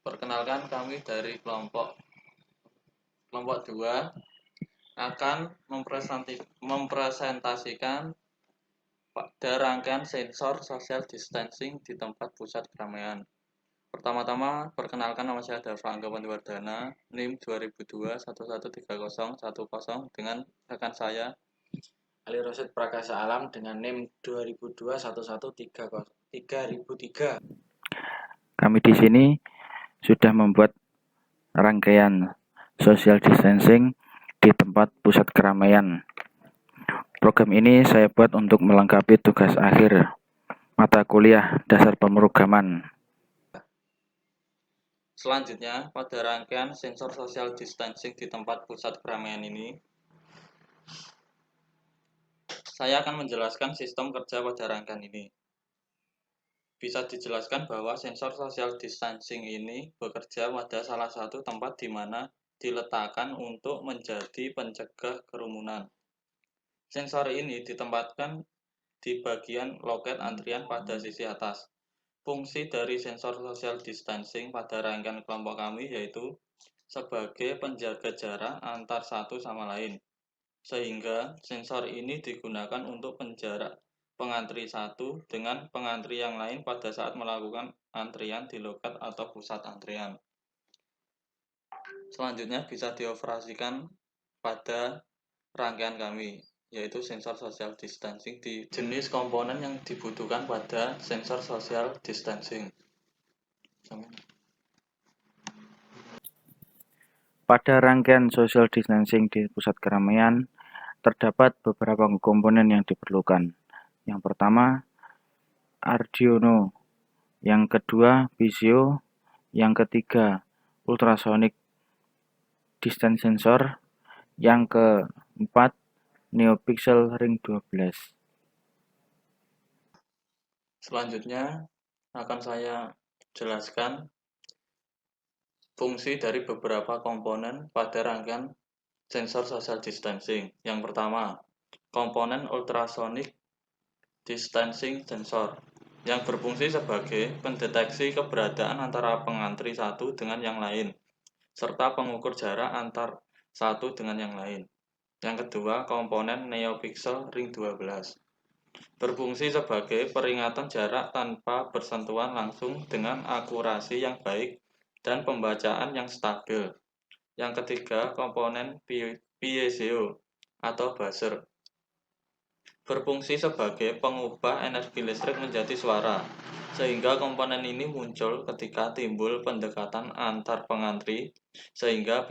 Perkenalkan, kami dari kelompok 2 akan mempresentasikan pada rangkaian sensor social distancing di tempat pusat keramaian. Pertama-tama, perkenalkan, nama saya Dava Angga Pantiwardana, NIM 2002 113010 dengan rekan saya Ali Rosid Prakasa Alam dengan NIM 2002 113003. Kami di sini sudah membuat rangkaian social distancing di tempat pusat keramaian. Program ini saya buat untuk melengkapi tugas akhir mata kuliah dasar pemrograman. Selanjutnya, pada rangkaian sensor social distancing di tempat pusat keramaian ini, saya akan menjelaskan sistem kerja pada rangkaian ini. Bisa dijelaskan bahwa sensor social distancing ini bekerja pada salah satu tempat di mana diletakkan untuk menjadi pencegah kerumunan. Sensor ini ditempatkan di bagian loket antrian pada sisi atas. Fungsi dari sensor social distancing pada rangkaian kelompok kami yaitu sebagai penjaga jarak antar satu sama lain. Sehingga sensor ini digunakan untuk penjarak pengantri satu dengan pengantri yang lain pada saat melakukan antrian di loket atau pusat antrian. Selanjutnya bisa dioperasikan pada rangkaian kami, yaitu sensor social distancing di jenis komponen yang dibutuhkan pada sensor social distancing. Pada rangkaian social distancing di pusat keramaian, terdapat beberapa komponen yang diperlukan. Yang pertama, Arduino. Yang kedua, Visio. Yang ketiga, ultrasonic distance sensor. Yang keempat, NeoPixel Ring 12. Selanjutnya akan saya jelaskan fungsi dari beberapa komponen pada rangkaian sensor social distancing. Yang pertama, komponen ultrasonic distancing sensor yang berfungsi sebagai pendeteksi keberadaan antara pengantri satu dengan yang lain, serta pengukur jarak antar satu dengan yang lain. Yang kedua, komponen NeoPixel Ring 12 berfungsi sebagai peringatan jarak tanpa bersentuhan langsung dengan akurasi yang baik dan pembacaan yang stabil. Yang ketiga, komponen piezo atau buzzer berfungsi sebagai pengubah energi listrik menjadi suara, sehingga komponen ini muncul ketika timbul pendekatan antar pengantri, sehingga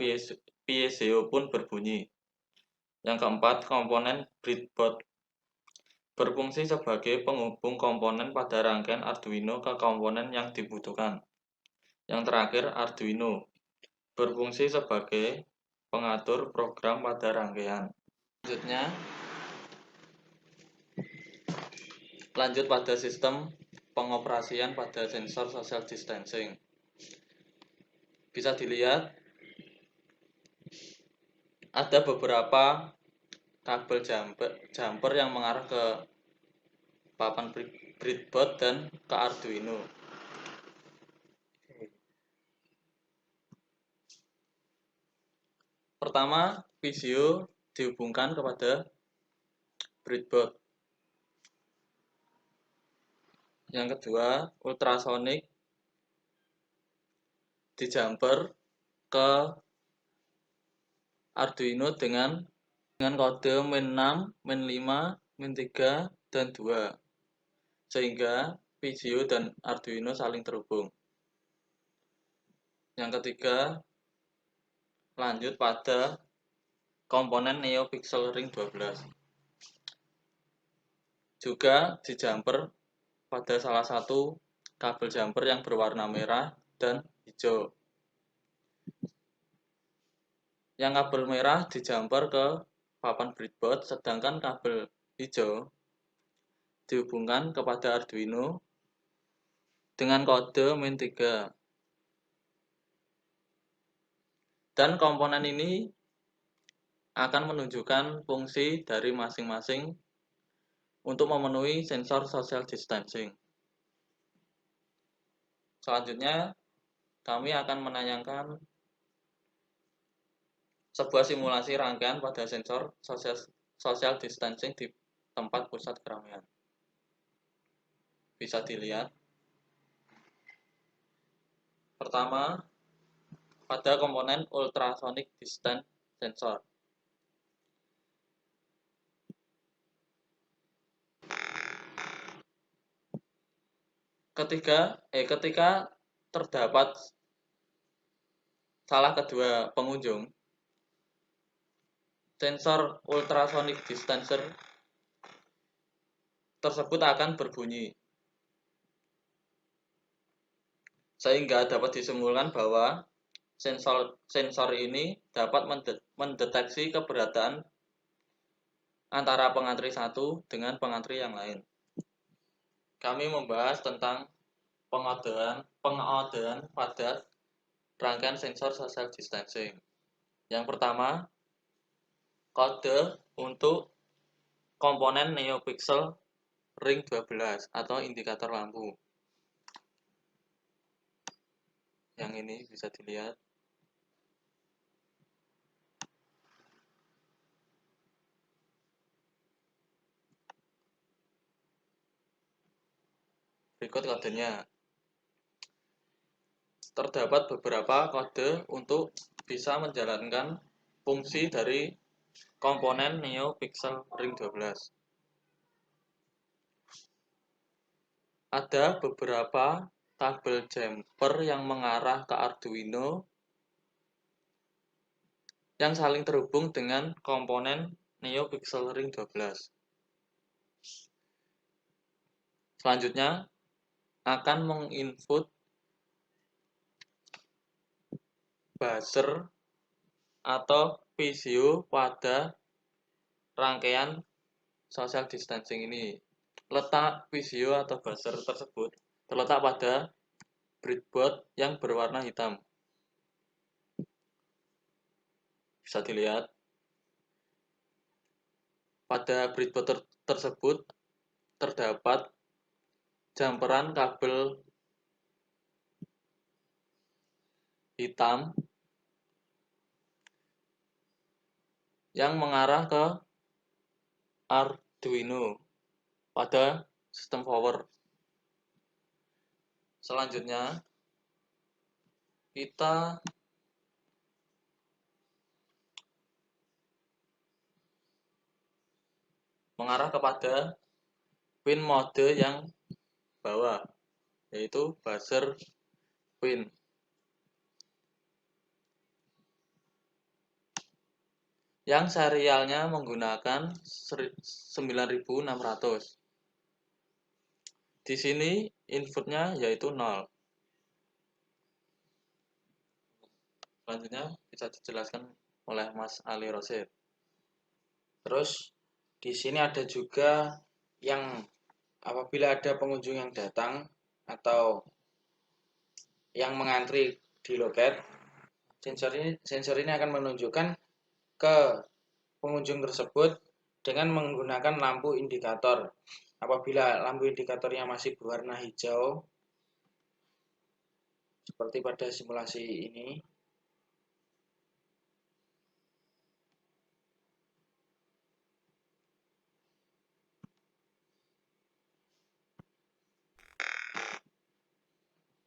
piezo pun berbunyi. Yang keempat, komponen breadboard berfungsi sebagai penghubung komponen pada rangkaian Arduino ke komponen yang dibutuhkan. Yang terakhir, Arduino berfungsi sebagai pengatur program pada rangkaian. Selanjutnya, lanjut pada sistem pengoperasian pada sensor social distancing. Bisa dilihat ada beberapa kabel jumper yang mengarah ke papan breadboard dan ke Arduino. Pertama, Visio dihubungkan kepada breadboard. Yang kedua, ultrasonic dijumper ke Arduino dengan kode min6, min5, min3, dan 2. Sehingga Visio dan Arduino saling terhubung. Yang ketiga, lanjut pada komponen NeoPixel Ring 12. Juga dijumper pada salah satu kabel jumper yang berwarna merah dan hijau. Yang kabel merah dijumper ke papan breadboard, sedangkan kabel hijau dihubungkan kepada Arduino dengan kode min3. Dan komponen ini akan menunjukkan fungsi dari masing-masing untuk memenuhi sensor social distancing. Selanjutnya, kami akan menayangkan sebuah simulasi rangkaian pada sensor social distancing di tempat pusat keramaian. Bisa dilihat. Pertama, pada komponen ultrasonic distance sensor. Ketika terdapat salah kedua pengunjung, sensor ultrasonic dispenser tersebut akan berbunyi, sehingga dapat disimpulkan bahwa sensor ini dapat mendeteksi keberadaan antara pengantri satu dengan pengantri yang lain. Kami membahas tentang pengodean pada rangkaian sensor social distancing. Yang pertama, kode untuk komponen neopixel ring 12 atau indikator lampu. Yang ini bisa dilihat. Berikut kodenya. Terdapat beberapa kode untuk bisa menjalankan fungsi dari komponen neopixel ring 12. Ada beberapa tabel jumper yang mengarah ke Arduino yang saling terhubung dengan komponen neopixel ring 12. Selanjutnya akan menginput buzzer atau VCO pada rangkaian social distancing ini. Letak VCO atau buzzer tersebut terletak pada breadboard yang berwarna hitam. Bisa dilihat. Pada breadboard tersebut terdapat jumperan kabel hitam yang mengarah ke Arduino pada sistem power. Selanjutnya kita mengarah kepada pin mode yang bawah, yaitu buzzer pin. Yang serialnya menggunakan 9600. Di sini inputnya yaitu 0. Selanjutnya bisa dijelaskan oleh Mas Ali Rosid. Terus di sini ada juga yang apabila ada pengunjung yang datang atau yang mengantri di loket, sensor ini akan menunjukkan ke pengunjung tersebut dengan menggunakan lampu indikator. Apabila lampu indikatornya masih berwarna hijau, seperti pada simulasi ini,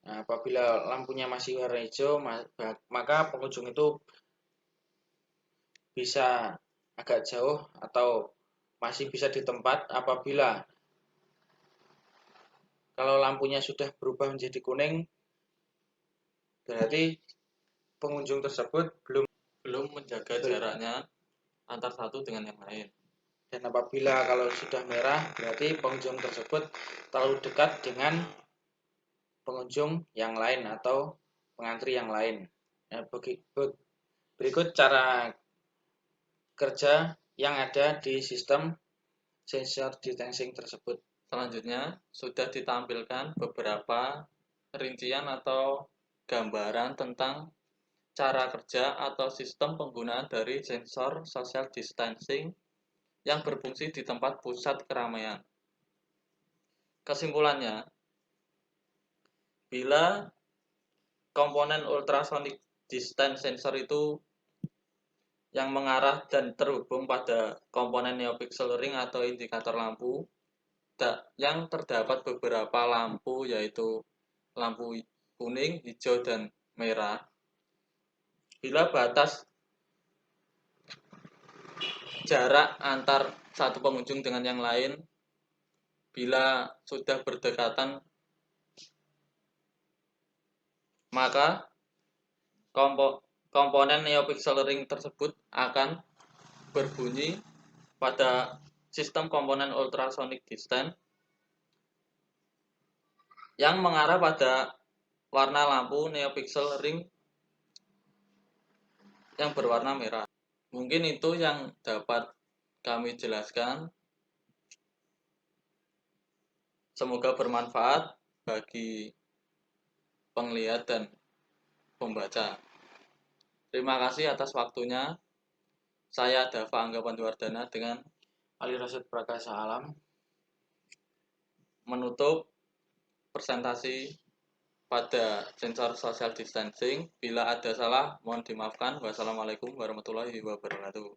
nah, apabila lampunya masih warna hijau, maka pengunjung itu bisa agak jauh atau masih bisa di tempat. Apabila kalau lampunya sudah berubah menjadi kuning, berarti pengunjung tersebut belum menjaga jaraknya antar satu dengan yang lain. Dan apabila kalau sudah merah, berarti pengunjung tersebut terlalu dekat dengan pengunjung yang lain atau pengantri yang lain. Nah, berikut cara kerja yang ada di sistem sensor distancing tersebut. Selanjutnya sudah ditampilkan beberapa rincian atau gambaran tentang cara kerja atau sistem penggunaan dari sensor social distancing yang berfungsi di tempat pusat keramaian. Kesimpulannya, bila komponen ultrasonic distance sensor itu yang mengarah dan terhubung pada komponen neopixel ring atau indikator lampu yang terdapat beberapa lampu yaitu lampu kuning, hijau, dan merah. Bila batas jarak antar satu pengunjung dengan yang lain bila sudah berdekatan, maka komponen neopixel ring tersebut akan berbunyi pada sistem komponen ultrasonic distance yang mengarah pada warna lampu neopixel ring yang berwarna merah. Mungkin itu yang dapat kami jelaskan. Semoga bermanfaat bagi penglihat dan pembaca. Terima kasih atas waktunya. Saya Dava Angga Panduwardana dengan Ali Rasid Prakasa Alam menutup presentasi pada sensor social distancing. Bila ada salah, mohon dimaafkan. Wassalamualaikum warahmatullahi wabarakatuh.